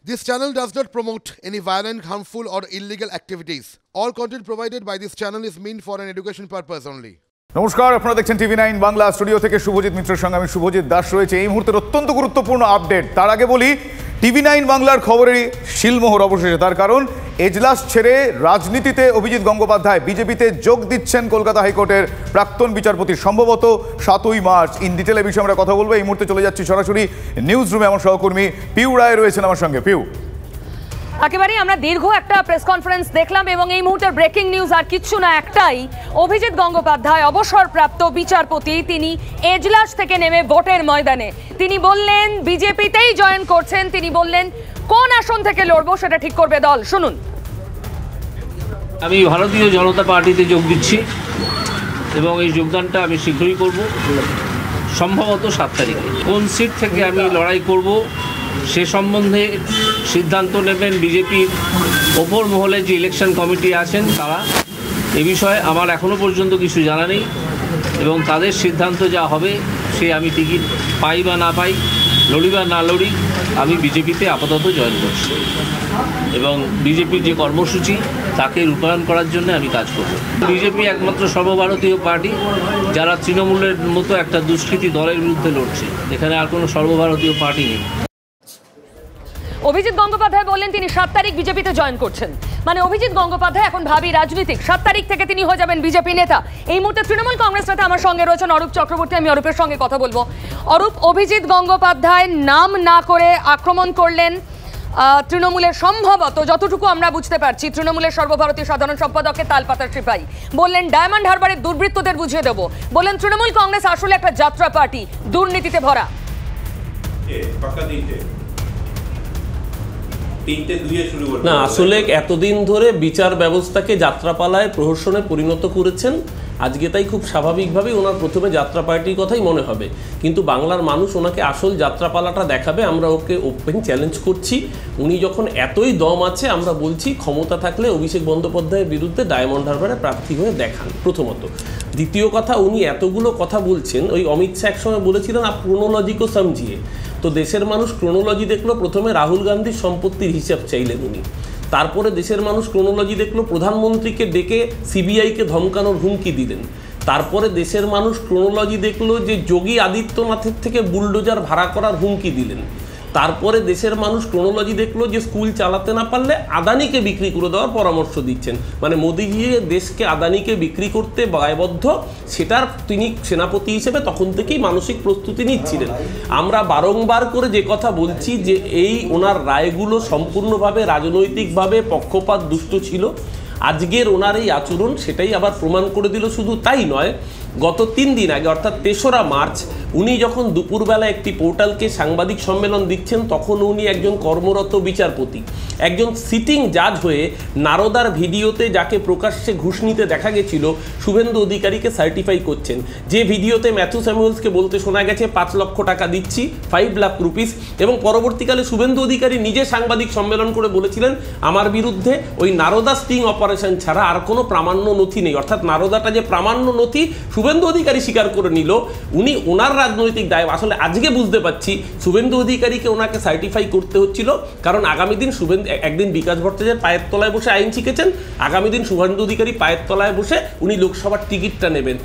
This channel does not promote any violent, harmful, or illegal activities. All content provided by this channel is meant for an education purpose only. নমস্কার, আপনারা দেখছেন টিভি9 Bangla. Studio থেকে শুভজিৎ মিত্রের সঙ্গে আমি শুভজিৎ দাস রয়েছে। এই মুহূর্তের অত্যন্ত গুরুত্বপূর্ণ আপডেট। তার আগে বলি, টিভি9 বাংলার খবরেরই শিলমোহর অবশেষে। তার কারণ এজলাস ছেড়ে রাজনীতিতে অভিজিৎ গঙ্গোপাধ্যায় বিজেপিতে যোগ দিচ্ছেন কলকাতা হাইকোর্টের প্রাক্তন বিচারপতি, সম্ভবত 7ই মার্চ। ইন ডিটেলে বিষয়ে আমরা কথা বলবো। এই মুহূর্তে চলে যাচ্ছি সরাসরি নিউজ রুমে। আমার সহকর্মী পিউ রায় রয়েছেন আমার সঙ্গে। পিউ, একেবারেই আমরা দীর্ঘ একটা প্রেস কনফারেন্স দেখলাম এবং এই মুহূর্তের ব্রেকিং নিউজ আর কিচ্ছু না, একটাই, অভিজিৎ গঙ্গোপাধ্যায় অবসরপ্রাপ্ত বিচারপতি, তিনি এজলাস থেকে নেমে ভোটের ময়দানে তিনি বললেন বিজেপিতেই জয়েন করছেন। তিনি বললেন কোন আসন থেকে লড়বো সেটা ঠিক করবে দল। শুনুন। আমি ভারতীয় জনতা পার্টিতে যোগ দিচ্ছি এবং এই যোগদানটা আমি শীঘ্রই করব, সম্ভবত 7 তারিখে। কোন সিট থেকে আমি লড়াই করব সে সম্বন্ধে সিদ্ধান্ত নেবেন বিজেপির ওপর মহলে যে ইলেকশন কমিটি আছেন তারা। এ বিষয়ে আমার এখনও পর্যন্ত কিছু জানা নেই এবং তাদের সিদ্ধান্ত যা হবে সে আমি টিকিট পাই বা না পাই, লড়ি বা না লড়ি, আমি বিজেপিতে আপাতত জয়েন করছি এবং বিজেপির যে কর্মসূচি তাকে রূপায়ণ করার জন্য আমি কাজ করব। বিজেপি একমাত্র সর্বভারতীয় পার্টি যারা তৃণমূলের মতো একটা দুষ্কৃতী দলের বিরুদ্ধে লড়ছে। এখানে আর কোনো সর্বভারতীয় পার্টি নেই। অভিজিৎ গঙ্গোপাধ্যায় বললেন তিনি 7 তারিখ বিজেপিতে জয়েন করছেন। মানে অভিজিৎ গঙ্গোপাধ্যায় এখন ভাবি রাজনীতিক। 7 তারিখ থেকে তিনি হয়ে যাবেন বিজেপি নেতা। এই মুহূর্তে তৃণমূল কংগ্রেস নেতা আমার সঙ্গে রয়েছেন অরূপ চক্রবর্তী। আমি অরূপের সঙ্গে কথা বলবো। অরূপ, অভিজিৎ গঙ্গোপাধ্যায় নাম না করে আক্রমণ করলেন তৃণমূলের, সম্ভবত যতটুকু আমরা বুঝতে পারছি তৃণমূলের সর্বভারতীয় সাধারণ সম্পাদককে তালপাতার সিপাহী বললেন, ডায়মন্ড হারবারের দুর্বৃত্তদের বুঝিয়ে দেবো। বললেন তৃণমূল কংগ্রেস আসলে একটা যাত্রা পার্টি, দুর্নীতিতে ভরা। না, আসলে এতদিন ধরে বিচার ব্যবস্থাকে যাত্রাপালায় প্রহসনে পরিণত করেছেন। আজকে তাই খুব স্বাভাবিকভাবেই ওনার প্রথমে যাত্রা পার্টির কথাই মনে হবে, কিন্তু বাংলার মানুষ ওনাকে আসল যাত্রাপালাটা দেখাবে। আমরা ওকে ওপেন চ্যালেঞ্জ করছি। উনি যখন এতই দম আছে, আমরা বলছি ক্ষমতা থাকলে অভিষেক বন্দ্যোপাধ্যায়ের বিরুদ্ধে ডায়মন্ড হারবারে প্রার্থী হয়ে দেখান, প্রথমত। দ্বিতীয় কথা, উনি এতগুলো কথা বলছেন, ওই অমিত শাহ একসময় বলেছিলেন আপ ক্রোনোলজিকো সমঝিয়ে। তো দেশের মানুষ ক্রোনোলজি দেখলো, প্রথমে রাহুল গান্ধীর সম্পত্তির হিসাব চাইলেন উনি। তারপরে দেশের মানুষ ক্রোনোলজি দেখলো, প্রধানমন্ত্রীকে ডেকে সিবিআইকে ধমকানোর হুমকি দিলেন। তারপরে দেশের মানুষ ক্রোনোলজি দেখলো যে যোগী আদিত্যনাথের থেকে বুলডোজার ভাড়া করার হুমকি দিলেন। তারপরে দেশের মানুষ ক্রোনোলজি দেখলো যে স্কুল চালাতে না পারলে আদানিকে বিক্রি করে দেওয়ার পরামর্শ দিচ্ছেন। মানে মোদিজি দেশকে আদানিকে বিক্রি করতে দায়বদ্ধ, সেটার তিনি সেনাপতি হিসেবে তখন থেকেই মানসিক প্রস্তুতি নিচ্ছিলেন। আমরা বারংবার করে যে কথা বলছি যে এই ওনার রায়গুলো সম্পূর্ণভাবে রাজনৈতিকভাবে পক্ষপাত দুষ্ট ছিল। আজকের ওনার এই আচরণ সেটাই আবার প্রমাণ করে দিল। শুধু তাই নয়, গত 3 দিন আগে অর্থাৎ 3রা মার্চ উনি যখন দুপুরবেলা একটি পোর্টালকে সাংবাদিক সম্মেলন দিচ্ছেন, তখন উনি একজন কর্মরত বিচারপতি, একজন সিটিং জাজ হয়ে নারদার ভিডিওতে যাকে প্রকাশ্যে ঘুষ নিতে দেখা গেছিল শুভেন্দু অধিকারীকে সার্টিফাই করছেন। যে ভিডিওতে ম্যাথু স্যামুয়েলসকে বলতে শোনা গেছে 5 লক্ষ টাকা দিচ্ছি, 5 লাখ রুপিস, এবং পরবর্তীকালে শুভেন্দু অধিকারী নিজে সাংবাদিক সম্মেলন করে বলেছিলেন আমার বিরুদ্ধে ওই নারদা স্টিং অপারেশন ছাড়া আর কোনো প্রামাণ্য নথি নেই। অর্থাৎ নারদাটা যে প্রামাণ্য নথি শুভেন্দু অধিকারী স্বীকার করে নিল। উনি ওনার রাজনৈতিক দায়, আসলে আজকে বুঝতে পারছি শুভেন্দু অধিকারীকে ওনাকে সার্টিফাই করতে হচ্ছিল, কারণ আগামী দিন একদিন বিকাশ ভট্টাচার্যের পায়ের তলায় বসে আইন শিখেছেন, আগামী দিন শুভেন্দু অধিকারী পায়ের তলায় বসে উনি লোকসভার টিকিটটা নেবেন।